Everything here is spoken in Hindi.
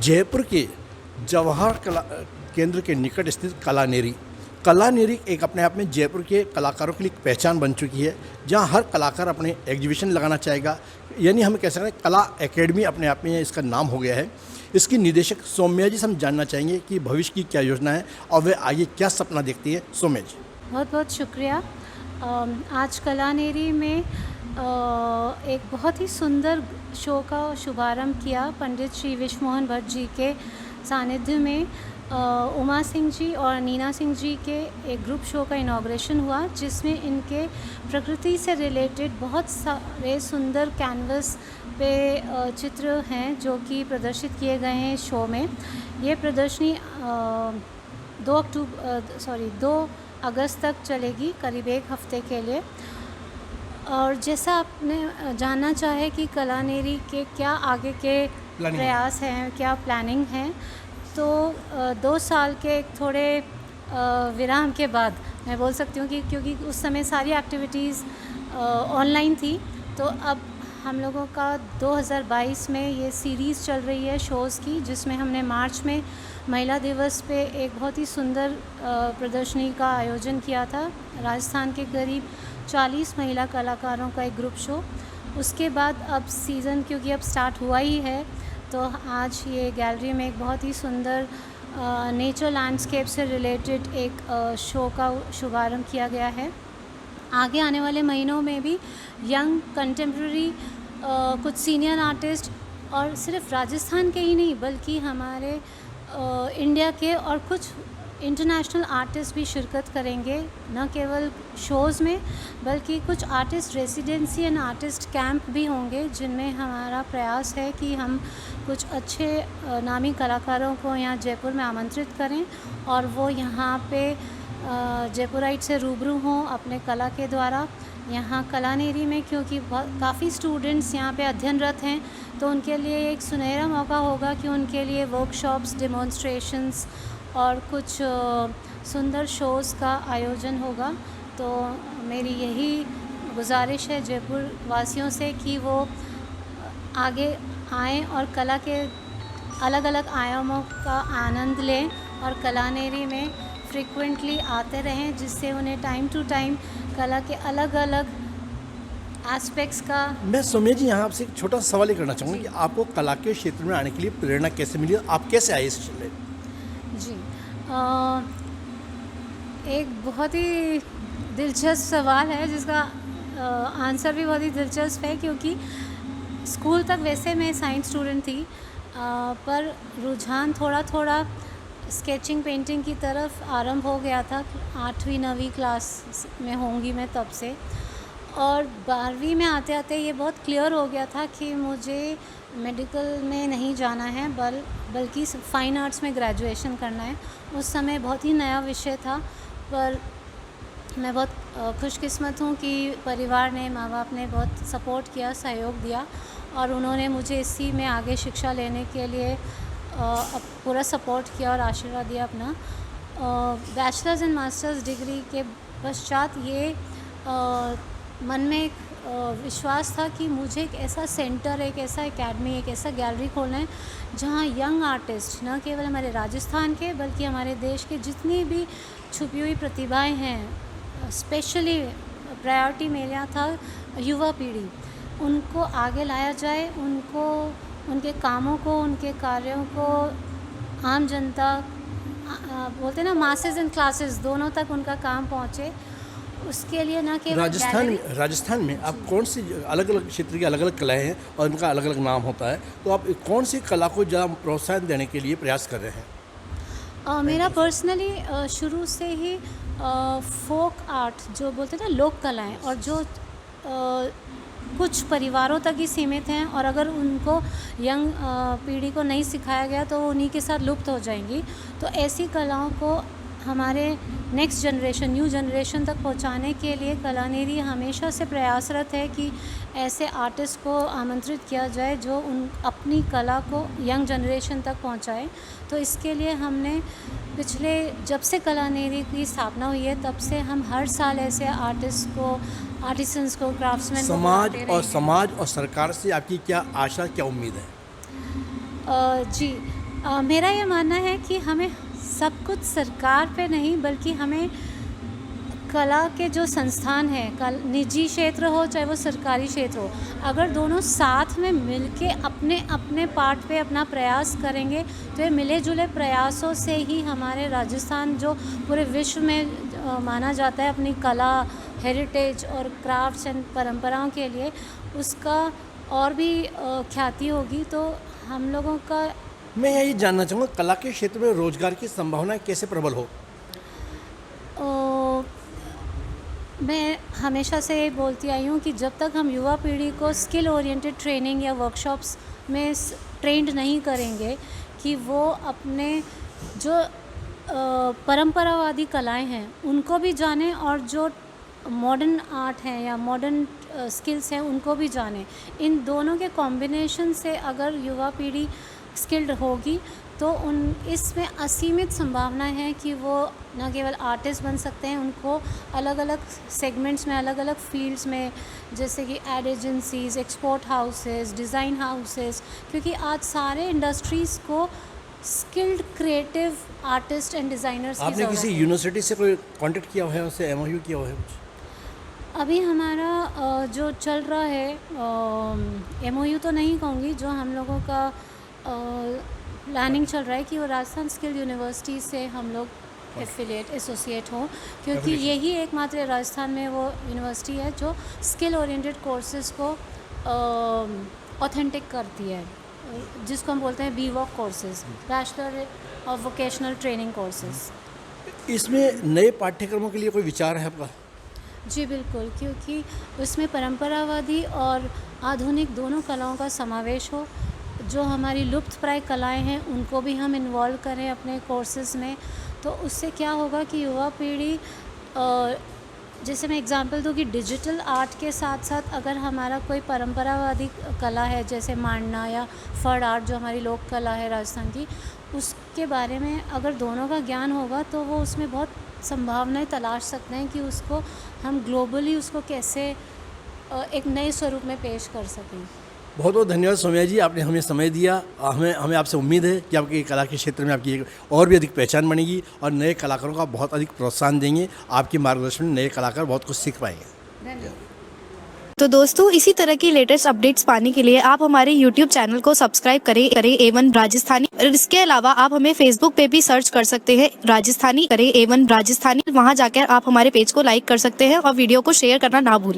जयपुर के जवाहर कला केंद्र के निकट स्थित कलानेरी एक अपने आप में जयपुर के कलाकारों के लिए एक पहचान बन चुकी है, जहां हर कलाकार अपने एग्जीबिशन लगाना चाहेगा। यानी हम कह सकते हैं कला एकेडमी अपने आप में इसका नाम हो गया है। इसकी निदेशक सौम्या जी से हम जानना चाहेंगे कि भविष्य की क्या योजना है और वे आगे क्या सपना देखती है। सौम्या जी, बहुत बहुत शुक्रिया। आज कलानेरी में एक बहुत ही सुंदर शो का शुभारंभ किया पंडित श्री विश्व मोहन भट्ट जी के सानिध्य में। उमा सिंह जी और नीना सिंह जी के एक ग्रुप शो का इनॉग्रेशन हुआ, जिसमें इनके प्रकृति से रिलेटेड बहुत सारे सुंदर कैनवस पे चित्र हैं जो कि प्रदर्शित किए गए हैं शो में। ये प्रदर्शनी 2 अगस्त तक चलेगी, करीब 1 हफ्ते के लिए। और जैसा आपने जानना चाहे कि कलानेरी के क्या आगे के प्रयास हैं, क्या प्लानिंग है, तो 2 साल के एक थोड़े विराम के बाद मैं बोल सकती हूँ कि क्योंकि उस समय सारी एक्टिविटीज़ ऑनलाइन थी, तो अब हम लोगों का 2022 में ये सीरीज़ चल रही है शोज़ की, जिसमें हमने मार्च में महिला दिवस पे एक बहुत ही सुंदर प्रदर्शनी का आयोजन किया था। राजस्थान के करीब 40 महिला कलाकारों का एक ग्रुप शो। उसके बाद अब सीज़न क्योंकि अब स्टार्ट हुआ ही है, तो आज ये गैलरी में एक बहुत ही सुंदर नेचर लैंडस्केप से रिलेटेड एक शो का शुभारंभ किया गया है। आगे आने वाले महीनों में भी यंग कंटेम्प्रेरी कुछ सीनियर आर्टिस्ट और सिर्फ राजस्थान के ही नहीं बल्कि हमारे इंडिया के और कुछ इंटरनेशनल आर्टिस्ट भी शिरकत करेंगे, न केवल शोज़ में बल्कि कुछ artist residency and artist camp भी होंगे, जिनमें हमारा प्रयास है कि हम कुछ अच्छे नामी कलाकारों को यहाँ जयपुर में आमंत्रित करें और वो यहाँ पे जयपुराइट से रूबरू हों अपने कला के द्वारा। यहाँ कलानेरी में क्योंकि काफ़ी स्टूडेंट्स यहाँ पे अध्ययनरत हैं, तो उनके लिए एक सुनहरा मौका होगा कि उनके लिए वर्कशॉप्स, डेमोन्स्ट्रेशंस और कुछ सुंदर शोज़ का आयोजन होगा। तो मेरी यही गुजारिश है जयपुर वासियों से कि वो आगे आएँ और कला के अलग अलग आयामों का आनंद लें और कलानेरी में फ्रिक्वेंटली आते रहें, जिससे उन्हें टाइम टू टाइम कला के अलग अलग एस्पेक्ट्स का। मैं सौम्या जी यहाँ आपसे एक छोटा सा सवाल ही करना चाहूँगा कि आपको कला के क्षेत्र में आने के लिए प्रेरणा कैसे मिली, आप कैसे आए इस क्षेत्र में? जी, एक बहुत ही दिलचस्प सवाल है जिसका आंसर भी बहुत ही दिलचस्प है, क्योंकि स्कूल तक वैसे मैं साइंस स्टूडेंट थी, पर रुझान थोड़ा थोड़ा स्केचिंग पेंटिंग की तरफ आरंभ हो गया था। 8वीं 9वीं क्लास में होंगी मैं तब से, और 12वीं में आते आते ये बहुत क्लियर हो गया था कि मुझे मेडिकल में नहीं जाना है बल्कि फ़ाइन आर्ट्स में ग्रेजुएशन करना है। उस समय बहुत ही नया विषय था, पर मैं बहुत खुशकिस्मत हूँ कि परिवार ने, माँ बाप ने बहुत सपोर्ट किया, सहयोग दिया और उन्होंने मुझे इसी में आगे शिक्षा लेने के लिए पूरा सपोर्ट किया और आशीर्वाद दिया अपना। बैचलर्स एंड मास्टर्स डिग्री के पश्चात ये मन में एक विश्वास था कि मुझे एक ऐसा सेंटर, एक ऐसा एकेडमी, एक ऐसा गैलरी खोलना है जहाँ यंग आर्टिस्ट, न केवल हमारे राजस्थान के बल्कि हमारे देश के जितनी भी छुपी हुई प्रतिभाएं हैं, स्पेशली प्रायोरिटी मेरे यहाँ था युवा पीढ़ी, उनको आगे लाया जाए, उनको, उनके कामों को, उनके कार्यों को आम जनता, बोलते ना मासेस एंड क्लासेस, दोनों तक उनका काम पहुँचे। उसके लिए ना केवल राजस्थान में आप कौन सी अलग अलग क्षेत्र की अलग अलग कलाएं हैं और उनका अलग अलग नाम होता है, तो आप कौन सी कला को ज़्यादा प्रोत्साहन देने के लिए प्रयास कर रहे हैं? मेरा पर्सनली शुरू से ही फोक आर्ट जो बोलते हैं ना, लोक कलाएं, और जो कुछ परिवारों तक ही सीमित हैं और अगर उनको यंग पीढ़ी को नहीं सिखाया गया तो वो उन्हीं के साथ लुप्त हो जाएंगी। तो ऐसी कलाओं को हमारे नेक्स्ट जनरेशन, न्यू जनरेशन तक पहुंचाने के लिए कलानेरी हमेशा से प्रयासरत है कि ऐसे आर्टिस्ट को आमंत्रित किया जाए जो अपनी कला को यंग जनरेशन तक पहुंचाए। तो इसके लिए हमने पिछले, जब से कलानेरी की स्थापना हुई है तब से हम हर साल ऐसे आर्टिस्ट को, आर्टिसंस को, क्राफ्ट्समैन को समाज और सरकार से आपकी क्या आशा, क्या उम्मीद है? जी, मेरा ये मानना है कि हमें सब कुछ सरकार पे नहीं, बल्कि हमें कला के जो संस्थान हैं, निजी क्षेत्र हो चाहे वो सरकारी क्षेत्र हो, अगर दोनों साथ में मिलके अपने अपने पार्ट पे अपना प्रयास करेंगे तो ये मिले जुले प्रयासों से ही हमारे राजस्थान, जो पूरे विश्व में माना जाता है अपनी कला, हेरिटेज और क्राफ्ट्स एंड परंपराओं के लिए, उसका और भी ख्याति होगी। तो हम लोगों का मैं यही जानना चाहूँगा, कला के क्षेत्र में रोजगार की संभावनाएं कैसे प्रबल हो? मैं हमेशा से ये बोलती आई हूँ कि जब तक हम युवा पीढ़ी को स्किल ओरिएंटेड ट्रेनिंग या वर्कशॉप्स में ट्रेंड नहीं करेंगे कि वो अपने जो परंपरावादी कलाएं हैं उनको भी जानें, और जो मॉडर्न आर्ट है या मॉडर्न स्किल्स हैं उनको भी जानें, इन दोनों के कॉम्बिनेशन से अगर युवा पीढ़ी स्किल्ड होगी तो इसमें असीमित संभावना है कि वो न केवल आर्टिस्ट बन सकते हैं, उनको अलग अलग सेगमेंट्स में, अलग अलग फील्ड्स में, जैसे कि ad agencies, export houses, design houses, क्योंकि आज सारे इंडस्ट्रीज़ को skilled creative artist and designers की आपने ज़रूरत किसी है। यूनिवर्सिटी से कोई कांटेक्ट किया हुआ है, उससे एमओयू किया हुआ है कुछ? अभी हमारा जो चल रहा है, एमओयू तो नहीं कहूँगी, जो हम लोगों का प्लानिंग चल रहा है कि वो राजस्थान स्किल यूनिवर्सिटी से हम लोग एफिलिएट एसोसिएट हों, क्योंकि यही एकमात्र राजस्थान में वो यूनिवर्सिटी है जो स्किल ओरिएंटेड कोर्सेज़ को ऑथेंटिक करती है, जिसको हम बोलते हैं बीवॉक courses, bachelor of vocational training courses. इसमें नए पाठ्यक्रमों के लिए कोई विचार है आपका? जी बिल्कुल, क्योंकि उसमें परंपरावादी और आधुनिक दोनों कलाओं का समावेश हो। जो हमारी लुप्तप्राय कलाएं हैं उनको भी हम इन्वॉल्व करें अपने कोर्सेज़ में, तो उससे क्या होगा कि युवा पीढ़ी, जैसे मैं एग्जांपल दूँ कि डिजिटल आर्ट के साथ साथ अगर हमारा कोई परंपरावादी कला है, जैसे मांडना या फड़ आर्ट जो हमारी लोक कला है राजस्थान की, उसके बारे में अगर दोनों का ज्ञान होगा तो वो उसमें बहुत संभावनाएं तलाश सकते हैं कि उसको हम ग्लोबली उसको कैसे एक नए स्वरूप में पेश कर सकें। बहुत बहुत धन्यवाद सौम्या जी, आपने हमें समय दिया। हमें आपसे उम्मीद है कि आपकी कला के क्षेत्र में आपकी और भी अधिक पहचान बनेगी और नए कलाकारों का बहुत अधिक प्रोत्साहन देंगे। आपके मार्गदर्शन में नए कलाकार बहुत कुछ सीख पाएंगे। धन्यवाद। तो दोस्तों, इसी तरह की लेटेस्ट अपडेट्स पाने के लिए आप हमारे YouTube चैनल को सब्सक्राइब करें A1 राजस्थानी। और इसके अलावा आप हमें Facebook पे भी सर्च कर सकते हैं, राजस्थानी करें A1 राजस्थानी। वहां जाकर आप हमारे पेज को लाइक कर सकते हैं और वीडियो को शेयर करना ना भूलें।